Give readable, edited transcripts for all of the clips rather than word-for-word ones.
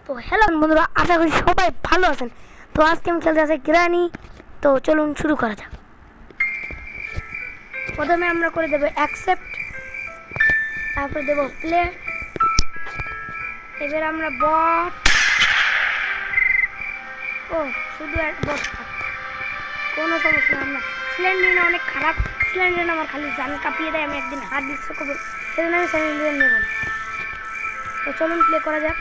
তো হ্যালো বন্ধুরা, আশা করি সবাই ভালো আছেন। তো আজকে আমি খেলতে আসি গ্রানি। তো চলুন শুরু করা যাক। প্রথমে আমরা করে দেবো অ্যাকসেপ্ট, তারপর দেবো প্লে। এবার আমরা বট, ও শুধু এক বট, কোনো সমস্যা না। আমরা সিলিন্ডার অনেক খারাপ, সিলিন্ডার আমার খালি জান কাঁপিয়ে দেয়। আমি একদিন হাত ডিস্ক করবো, সেজন্য আমি সিলিন্ডার নেব না। তো চলুন প্লে করা যাক।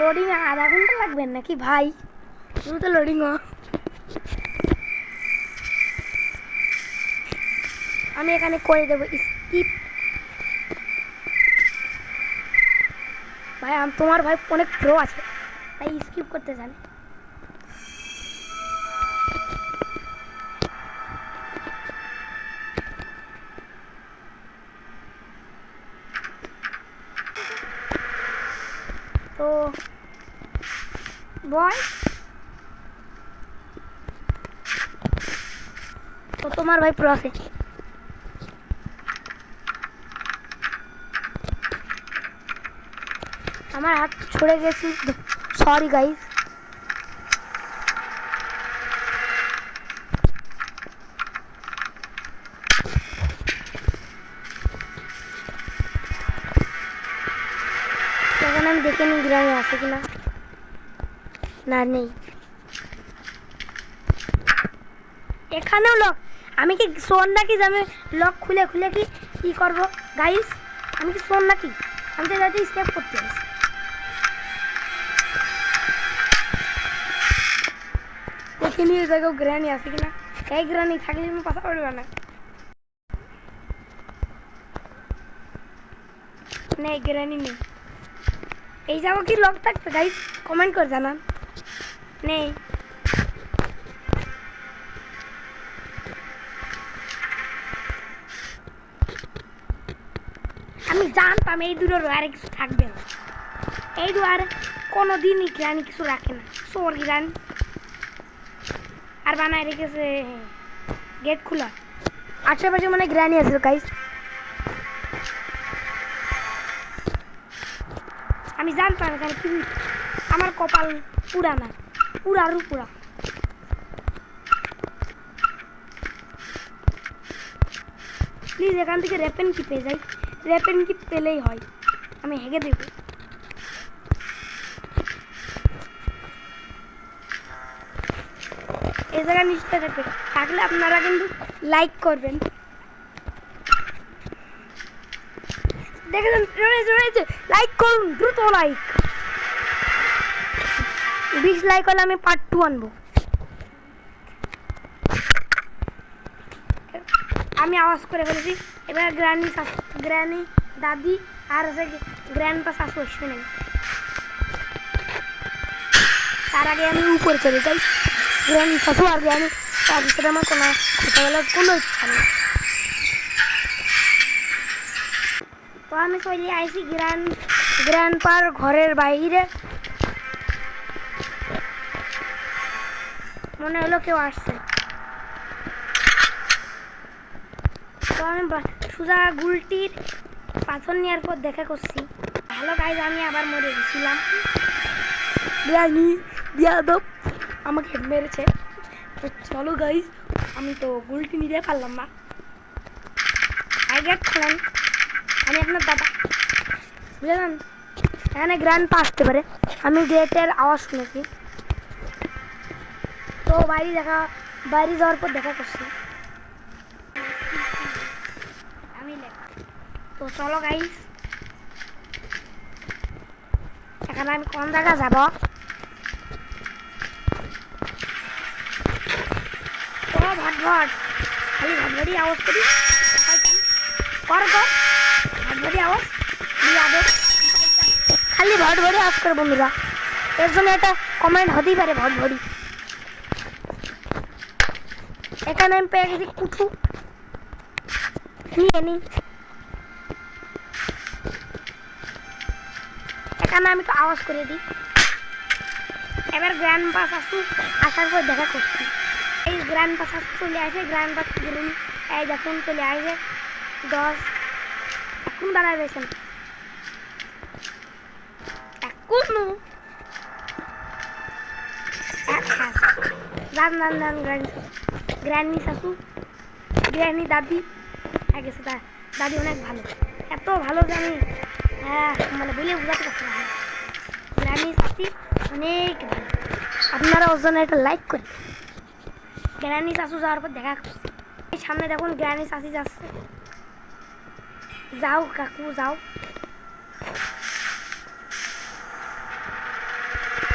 লোডিং আধা ঘন্টা লাগবে নাকি ভাই? শুধু তো লোডিং আমি এখানে করে দেবো স্কিপ। ভাই তোমার ভাই অনেক প্রো আছে, তাই স্কিপ করতে জানে। তো বয়, তো তোমার ভাই প্রো আছে। আমার হাত ছড়ে গেছি, সরি গাইস। এখন আমি দেখে নিই গ্রামে আছে কিনা। না, নেই। এখানেও লক। আমি কি শোন নাকি যে আমি লক খুলে খুলে কি করবো গাইস? আমি কি শোন নাকি? আমি তো যাতে স্টেপ করতে আসি। দেখে নিয়ে দেখো গ্রানি আছে কিনা। এই গ্রানি থাকলে আমি কথা বলবো না। নেই, গ্রানি নেই। এই যাবো কি লক থাকবে গাইস? কমেন্ট করে জানান। নেই। আমি জানতাম এই দুটোর আর কিছু থাকবে না। এই দুয়ার কোনো দিনই গ্রানি কিছু রাখে না। সোর গ্রানি আর বানায় রেখেছে গেট খোলা। আশেপাশে মানে গ্রানি আছে গাইস। আমি জানতাম এখানে কি। আমার কপাল পুরা না, পুরারও পুরা। প্লিজ এখান থেকে রেপেন কি পেয়ে যাই। রেপেন কি পেলেই হয়, আমি হেগে দেব। এই জায়গা নিশ্চয় থাকবে, থাকলে আপনারা কিন্তু লাইক করবেন। দেখেছেন রয়েছে, লাইক করুন দ্রুত লাইক। 20 লাইক হলে আমি পার্ট 2 আনবো। আমি আওয়াজ করে ফেলেছি। এবার গ্রানি দাদি আর গ্র্যান্ড পা শাশু আসবে না। তার আগে আমি উপরে চলে যাই। গ্রানি শাশু আর গ্রানি, তার ভিতরে আমার কোনো কথা বলার কোনো ইচ্ছা নেই। তো আমি চলে আইছি গ্র্যান্ড পার ঘরের বাইরে। মনে হলো কেউ আসছে। তো আমি সোজা গুলটির পাথর নেওয়ার পর দেখা করছি। ভালো গাইজ, আমি আবার মরে গেছিলাম। বিয়াদব আমাকে মেরেছে। তো চলো গাইজ, আমি তো গুলটি নিতে পারলাম না। গেট খেলেন, আমি আপনার দাদা, বুঝলেন? এখানে গ্র্যান্ড পা আসতে পারে, আমি গেটের আওয়াজ শুনেছি। তো বাইরে যাওয়ার পর দেখা করছি। তো চলো গাইস, এখানে আমি কোন জায়গা যাব? ও ভাট খালি ভাটভাটি আওয়াজ করি। কর ভাটভাটি আওয়াজ খালি ভাটভাটি আওয়াজ করে বন্ধুরা। এর জন্য একটা কমেন্ট হতেই পারে ভাটভাটি। এখানে আমি পেয়ে গেছি কুঠু, নিয়ে নি। এখানে আমি তো আওয়াজ করে দিই। এবার গ্র্যান্ড পাস আসার পর দেখা করছি। এই গ্র্যান্ডপা শাশু চলে আসে, গ্র্যান্ডপা গ্রানি এই দেখুন চলে আসে 10 এখন দাঁড়ায় রয়েছেন এখনো রান গ্র্যানি শাশু গ্র্যানি দাদি গেছে, দাদি অনেক ভালো, এত ভালো যে আমি মানে বলে বোঝাতে পারছি না। গ্র্যানি শাশি অনেক ভালো, আপনারা ওজনে একটা লাইক করে। গ্র্যানি শাশু যাওয়ার পর দেখা করছি, এই সামনে দেখুন গ্র্যানি শাশি যাচ্ছে, যাও কাকু যাও।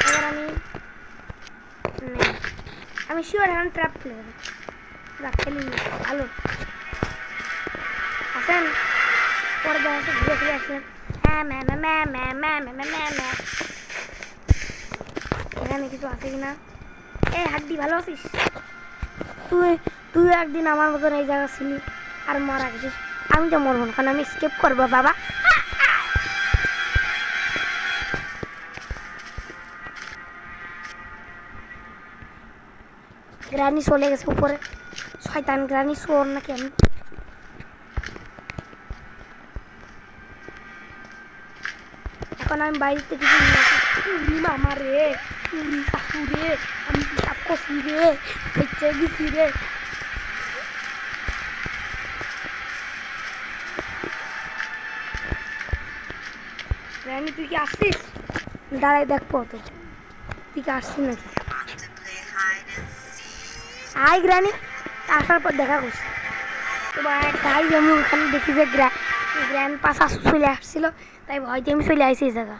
এবার আমি শিওর এখন ট্র্যাপ ফেলে দেবো, খেলি ভালো আসেন পরে দেখা যাচ্ছে ঘুরে ফিরে আসলেন। এখানে কিছু আছে কিনা? এই হাড্ডি ভালো আছিস তুই একদিন আমার মতন এই জায়গা ছিলি আর মারা গেছিস, আমি তো মরবো না, কারণ আমি স্কেপ করবো বাবা। গ্রানি চলে গেছে উপরে, শয়তান গ্রানি শোর নাকি আমি। এখন আমি বাড়িতে কিছু মামা রে শাশু রে, আমি পিসাব করছি রে, বেঁচে গেছি রে। গ্রানি তুই কি আসছিস? দাঁড়াই দেখবো তো তুই কি আসছিস নাকি। আই গ্রানি আসার পর দেখা করছি তাই আমি ওখানে দেখি যে গ্র্যান্ডপা শাশু চলে আসছিল, তাই ভয়তে আমি চলে আসি এই জায়গা।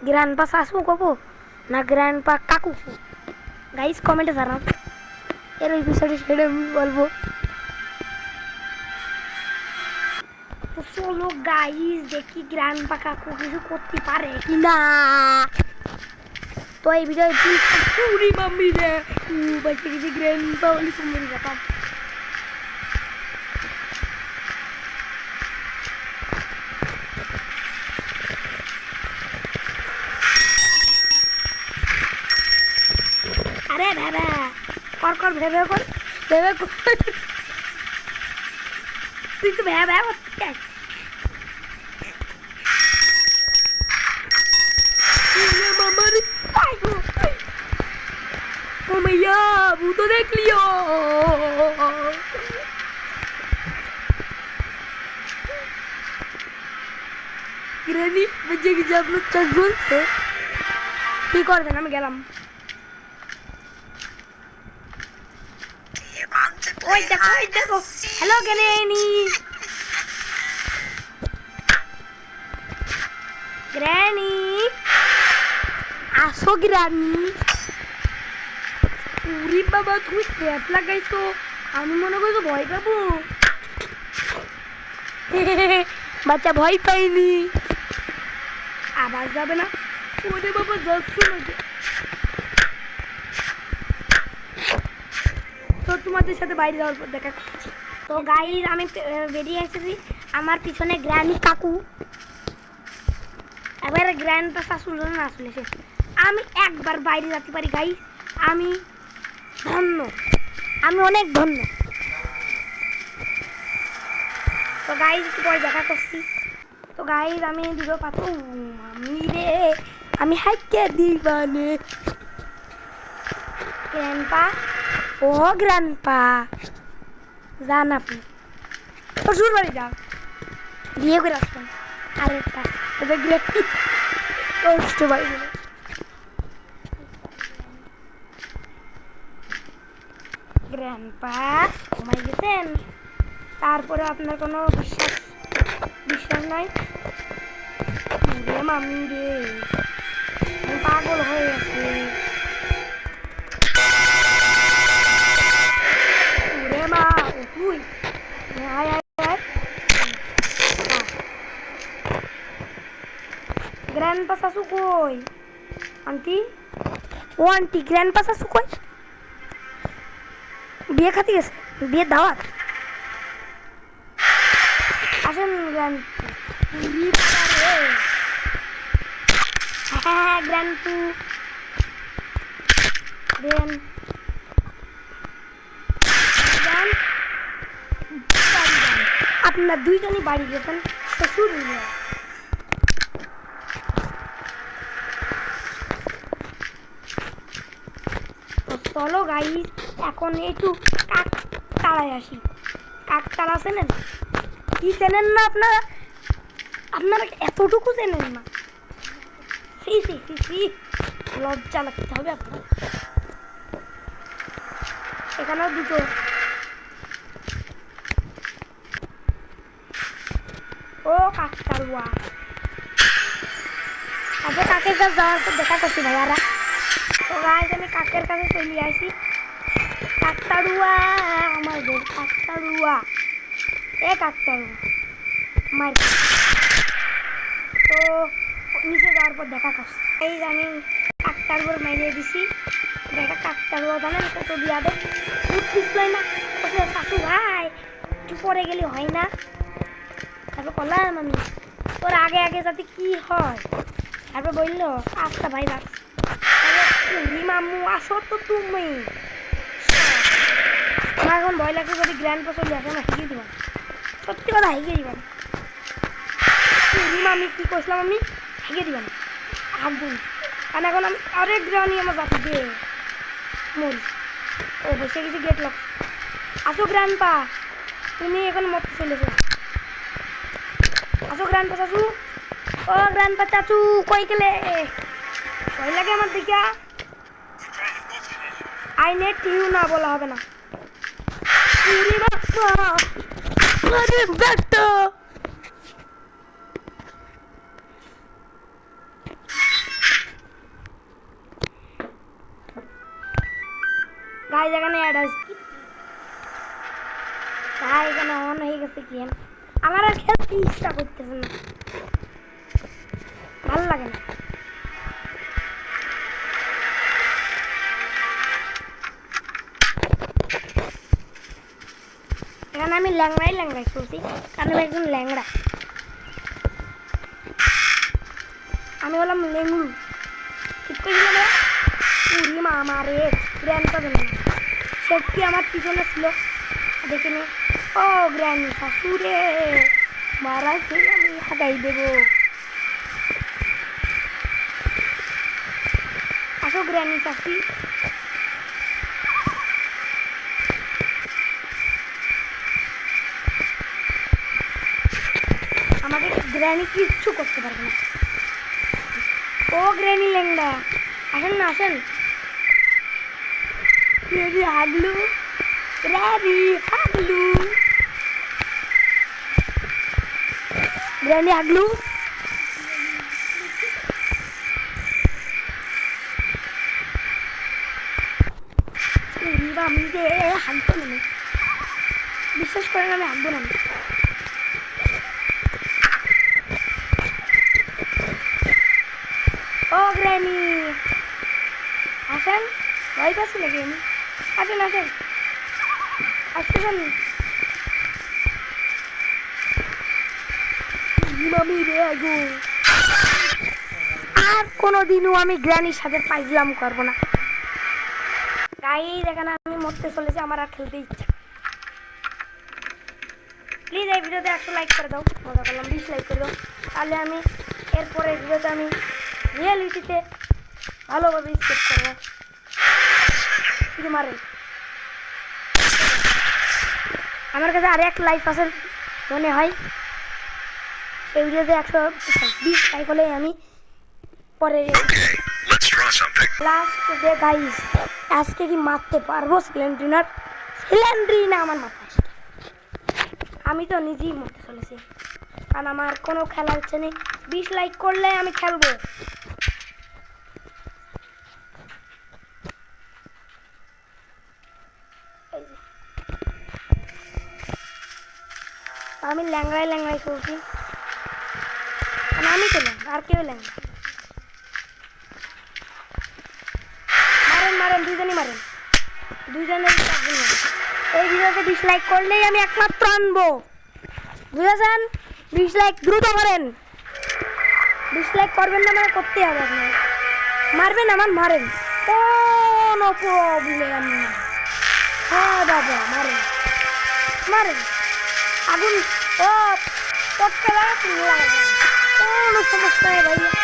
গ্র্যান্ডপা শাশু কবো না গ্র্যান্ডপা কাকু গাইস কমেন্টে জানাও, এর এপিসোডে সেটা আমি বলবো। তো চলো গাইস দেখি গ্র্যান্ডপা কাকু কিছু করতে পারে কি না। তো এই ভিডিও পুরি মাম্মি রে বেঁচে গেছি, গ্র্যান্ডপা বলি সুন্দরী ব্যাপার। আরে ভেবে কর ভেবে কর তুই তো ভেবে করতে ओ मैया वो तो देख लियो। ग्रैनी बच्चे की जब लोग चल से ठीक और देना मैं गलम। ओए देखो हेलो ग्रैनी आसो ग्रैनी उरी बाबा তুমি ট্র্যাপ লাগাইছো, আমি মনে করছো ভয় পাবো। বাচ্চা ভয় পাইনি, আবার যাবে না। ওরে বাবা যাচ্ছে না। তো তোমাদের সাথে বাইরে যাওয়ার পর দেখা করছি। তো গাইস আমি বেরিয়ে এসেছি, আমার পিছনে গ্র্যানি কাকু, এবারে গ্র্যান্ডপা শাশু না আসলে আমি একবার বাইরে যেতে পারি গাইস, আমি ধন্য, আমি অনেক ধন্য। তো গাইস একটু পরে দেখা করছি। তো গাইস আমি দিব পাতো আমি রে আমি হাইকে দিবানে গ্র্যান্ডপা ও গ্র্যান্ডপা যান আপনি শ্বশুর বাড়ি যান বিয়ে করে আসবেন। আরেকটা এটা গ্রেট কষ্ট বাড়ি গেল। গ্র্যান্ডপা ঘুমাই গেছেন, তারপরে আপনার কোনো বিশ্বাস নাই। রে মামি রে পাগল হয়ে গেছে। রে মা তুই আয় আয় আয়। গ্র্যান্ডপা শাশু কই? আন্টি ও আন্টি গ্র্যান্ডপা শাশু কই? বিয়ে খাতে গেছে, বিয়ের দাওয়াত। আসেন হ্যাঁ গ্র্যান্ডপু দেন আপনার দুইজনই বাড়ি গেছেন শ্বশুর নিয়ে। তো চলো গাইস এখন একটু কাক তাড়ায় আসি। কাক তাড়া চেনেন? কি চেনেন না আপনারা? আপনারা এতটুকু চেনেন না? সি সি সি সি, লজ্জা লাগতে হবে আপনার। এখানেও দুটো। ও কাকতাড়ুয়া। তারপর কাকের কাছে যাওয়ার পর দেখা করছি ভাইয়ারা। তো গাইস আমি কাকের কাছে চলে আসি। কাকতাড়ুয়া আমাদের কাকতাড়ুয়া, এ কাকতাড়ুয়া মার। তো নিচে যাওয়ার পর দেখা করছি। এই আমি কাকতাড়ুয়ার মাইরে দিছি। এটা কাকতাড়ুয়া জানেন কত বিয়াদে উঠতেছিল না। শাশু ভাই একটু পরে গেলে হয় না? তারপর বললাম আমি তোর আগে আগে যাতে কি হয়। তারপর বললো আচ্ছা ভাই রাখছি। মামু আসো তো তুমি। আমার এখন ভয় লাগছে যদি গ্র্যান্ড পা চলে আসে, আমার হিগে দিবেন, সত্যি কথা হিগে দিবেন। আমি কি করছিলাম, আমি হিগে দিবেন হাঁকবুন। কারণ এখন আমি আরেক গ্রানি আমার বাকি দিয়ে মরি। ও বসে গেছি গেট লক। আসো গ্র্যান্ড পা, তুমি এখন মরতে চলেছো। আসো গ্র্যান্ড পা চাচু। ও গ্র্যান্ড পা চাচু কই গেলে? ভয় লাগে আমার দিকে। আইনে টিউ না বলা হবে না। গাই এখানে অ্যাড হয়েছে। গাই এখানে অন হয়ে গেছে গেম। আমার আর খেলতে ইচ্ছা করতেছে না, ভালো লাগে না। এখানে আমি ল্যাংড়াই চলছি, কারণ আমি একজন ল্যাংড়া। আমি হলাম লেঙ্গুরু। ঠিক করেছিলাম পুরি মা আমারে গ্র্যান্ডপা জন্য সেটি আমার পিছনে ছিল দেখিনি। ও গ্র্যান্ড শাশুড়ে মারা খেয়ে আমি হাঁটাই দেবো। আসো গ্র্যান্ড শাশি। আমাকে গ্র্যানি কিচ্ছু করতে পারবে না। ও গ্র্যানি লেংড়া আসেন না, আসেন। গ্র্যানি হাগলু, গ্র্যানি হাগলু, গ্র্যানি হাগলু। আমি যে হাঁকবো না, বিশ্বাস করেন আমি হাঁকবো না। ও গ্র্যানি আসেন, ভয় পাচ্ছি নাকি আমি? আসেন আসেন, আসতেছেন। মামি রে আগো, আর কোনোদিনও আমি গ্র্যানির সাথে পাইজলাম করবো না। গাইস এখানে আমি মরতে চলেছি, আমার আর খেলতে ইচ্ছা। প্লিজ এই ভিডিওতে 100 লাইক করে দাও। মজা করলাম, 20 লাইক করে দাও, তাহলে আমি এরপরে ভিডিওতে আমি রিয়েলিটিতে ভালোভাবে স্কেপ করবো। কিন্তু মারেন, আমার কাছে আর এক লাইফ আছে মনে হয়। এই ভিডিওতে 120 লাইক হলে আমি পরে লাস্ট ডে গাইস আজকে কি মারতে পারবো সিলিন্ড্রিনার? সিলিন্ড্রিনা আমার মাথায় আসে। আমি তো নিজেই মরতে চলেছি, কারণ আমার কোনো খেলা হচ্ছে না। 20 লাইক করলে আমি খেলবো। আমি ল্যাংড়াই চলছি, আমি তো ল্যাংড়া, আর কেউ ল্যাংড়া। মারেন মারেন, দুজনই মারেন, দুজনের এই ভিডিওতে 20 লাইক করলেই আমি একমাত্র আনবো, বুঝেছেন? 20 লাইক দ্রুত করেন। 20 লাইক করবেন না, মানে করতে হবে আপনার। মারবেন আমার, মারেন, কোনো প্রবলেম না। হ্যাঁ বাবা মারেন মারেন, আগুন ও পটকা লাগাচ্ছি, লাগাচ্ছি, কোনো সমস্যা নেই ভাইয়া।